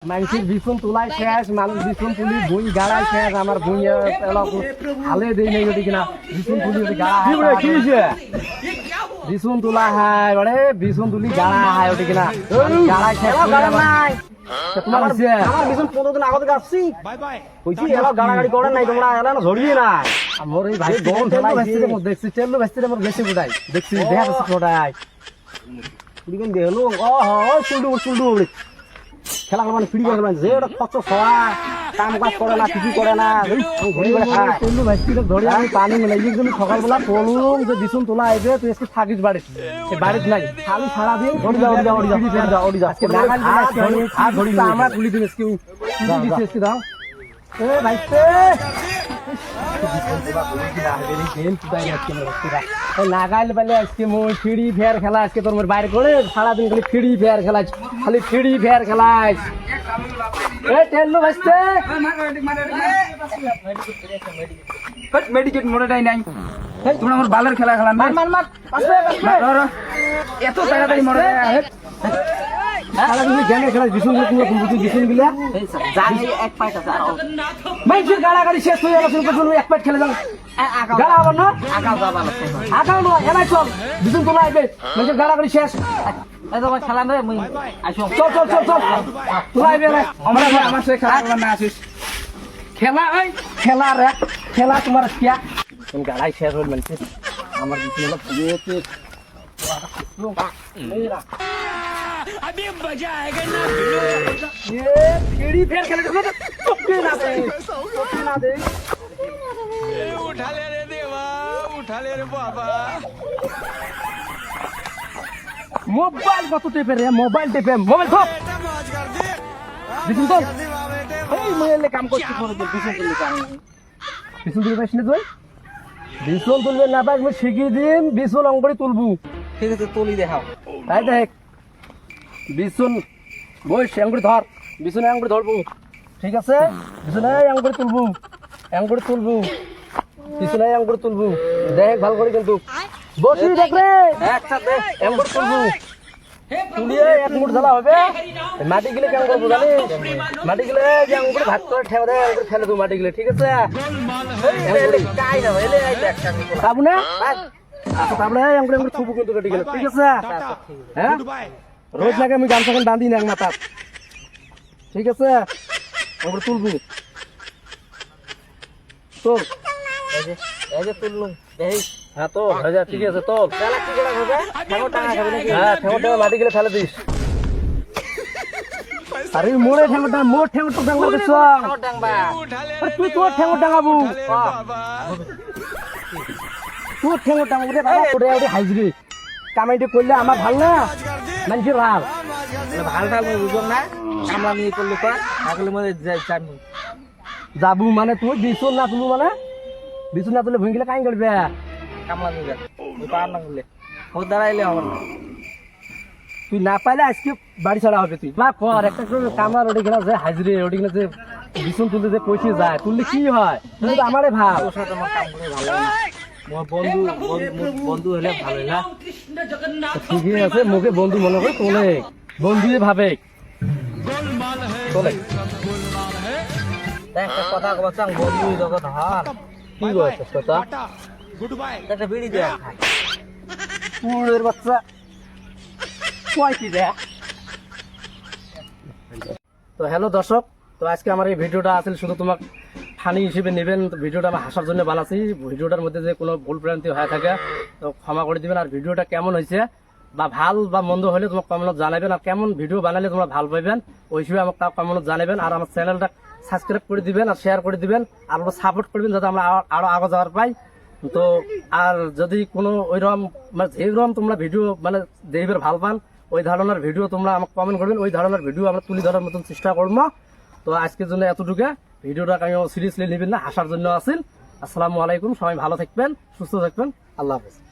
মানুষের বিছুন তোলাই শেষ, মানুষ বিছুন তুলি ভুঁই গাড়াই শেষ, আমার ভুঁই হালে দেই নাই ওটি কিনা বিছুন তুলি ওটি গাড়া বিছুন তোলা হাই বড়ে বিছুন তুলি গাড়া হাই ওটি কিনা গাড়াই শেষ নাই তোমার আমার বিছুন 15 দিন আগতে গাছছি কইছি এলা গাড়াগাড়ি করে নাই তোমরা এলা না ঝড়িয়ে না আমার এই ভাই দম ফেলাই দিয়ে মধ্যে দেখছি তেল বেচতে আমার গেছে কোটাই দেখছি দেখা যাচ্ছে কোটাই দিবেন দেহলো ও চুলডু খেলা মানে ফিরি করে যে ওটা কত সওয়া কাম কাজ করে না কিছু করে না ঘড়ি করে খায় তেলু ভাইস্তিটা ধরে আমি পানি মিলাই একদম সকালবেলা বলুম যে বিছুন তোলা আইবে তুই আজকে থাকিস বাড়িতে এই বাড়িতে নাই খালি সারা দিন ওড়ি যা আজকে লাগাল আর ধরি না আমরা তুলি দিবে আজকে দিছি আজকে দাও এ ভাইস্তে লাগাইলে পালে আজকে মই ফ্রি ফায়ার খেলা আজকে তোর বাইরে করে সারাদিন খালি ফ্রি ফায়ার খেলাছ খালি ফ্রি ফায়ার খেলাছ তেল ভাইস্তে মেডিকেট মোড়াটাই নাই তোমরা আমার বালের খেলা খেলা না এত তাড়াতাড়ি মোড়া তুমি গেমে খেলা বিছুন বিছুন গুলা মানুষের গাড়াগাড়ি শেষ হয়ে গেল এক পাইট খেলে যাও গাড়া আবার না আগাও না এলাই চল বিছুন তোলা আইবে মানুষের গাড়াগাড়ি শেষ খেলা নেই চল তোলা আইবে আমার সাথে খেলা না আসিস খেলা খেলা রে খেলা তোমার কিয়া গাড়াই শেষ হল মানুষের আমার বিছুন अभी मजा आएगा ना ये फेरी फेर खेले तो टोपी ना दे उठा ले रे देवा उठा ले रे बाबा मोबाइल কত টেপে রে মোবাইল ধর मौज कर दे বিছুন তো बेटे এই মইলে কাম করছিস বড় বিছুন তুললে কাম বিছুন তুলবে পাইছিস তুই বিছুন তুলবে না পাইস আমি শিখিয়ে দিন বিছুন অঙ্গড়ি তুলবু ঠিক আছে তুলি দেখাও তাই দেখ বিছুন বই আঙ্গুড়ি ধর বিছুন আঙ্গুড়ি ধরবো ঠিক আছে বিছুন আঙ্গুড়ি তুলবু বিছুন আঙ্গুড়ি তুলবু দেখ ভালো করে কিন্তু বসি দেখ রে একটা দেখ আঙ্গুড়ি তুলবু তুলিয়ে এক মুঠ ঢালা হবে মাটি গিলে কেমন করবো জানিস মাটি গিলে যে আঙ্গুড়ি ভাত করে ঠেলে দেয় আঙ্গুড়ি ফেলে দেবো মাটি গিলে ঠিক আছে খাবো না আচ্ছা তারপরে আঙ্গুড়ি থুবু কিন্তু কেটে গেলে ঠিক আছে হ্যাঁ রোজ লাগে আমি গামছা এখন বাঁধি না মাথা ঠিক আছে আমরা তুলবো তোল এই যে তুললুম দেখিস হ্যাঁ তো ভাজা ঠিক আছে তোল খেলা কি করে হবে ঠেঙো টাঙা খাবি নাকি হ্যাঁ ঠেঙোটা মাটি গেলে ফেলে দিস আরে মোড়ে ঠেঙোটা মোট ঠেঙোটা ডাঙ্গা দিস ঠেঙো টাঙবা তুই তোর ঠেঙো ডাঙ্গাবু তোর ঠেঙো ডাঙ্গাবু রে বাবা ওরে ওরে হাইজরি কামাইটা করলে আমার ভাল না মানুষের ভাল ভালটা মই বুঝম না কামলা নিয়ে করলে তো আগলে মধ্যে জানি যাবু মানে তুই বিছুন না তুলু মানে বিছুন না তুলে ভুঁই গেলে কাই করবে কামলা নিয়ে ওই পার না করলে ও দাঁড়াইলে হবে না তুই না পাইলে আজকে বাড়ি ছাড়া হবে তুই বা কর একটা কামার ওটি কিনা যে হাজিরে ওটি কিনা যে বিছুন তুলতে যে পয়সা যায় তুললে কি হয় তুই তো আমারে ভাব ওর সাথে আমার কাম করে ভালো লাগে মোর বন্ধু হলে ভালো না ঠিকই আছে মুখে বন্ধু মনে করে তোলে বন্ধুই ভাবে তোলে একটা কথা কবাচাং বন্ধু জগৎ হার কি কইছিস কথা गुड बाय একটা বিড়ি দে পুরের বাচ্চা কয় কি দে তো হ্যালো দর্শক তো আজকে আমার এই ভিডিওটা আসলে শুধু তোমাকে ফানি হিসেবে নেবেন ভিডিওটা আমি হাসার জন্য বানাচ্ছি ভিডিওটার মধ্যে যে কোনো ভুল ভ্রান্তি হয়ে থাকে তো ক্ষমা করে দিবেন আর ভিডিওটা কেমন হয়েছে বা ভাল বা মন্দ হলে তোমাকে কমেন্ট জানাবেন আর কেমন ভিডিও বানালে তোমরা ভাল পাইবেন ওই হিসেবে আমাকে কমেন্ট জানাবেন আর আমার চ্যানেলটা সাবস্ক্রাইব করে দিবেন আর শেয়ার করে দিবেন আর সাপোর্ট করবেন যাতে আমরা আরো আগে যাওয়ার পাই তো আর যদি কোনো ওইরকম মানে যেরকম তোমরা ভিডিও মানে দেখবে ভাল পান ওই ধরনের ভিডিও তোমরা আমাকে কমেন্ট করবেন ওই ধরনের ভিডিও আমরা তুলে ধরার মতন চেষ্টা করবো তো আজকের জন্য এতটুকু ভিডিওটা আমি সিরিয়াসলি নেবেন না হাসার জন্য আসেন আসসালামু আলাইকুম সবাই ভালো থাকবেন সুস্থ থাকবেন আল্লাহ হাফেজ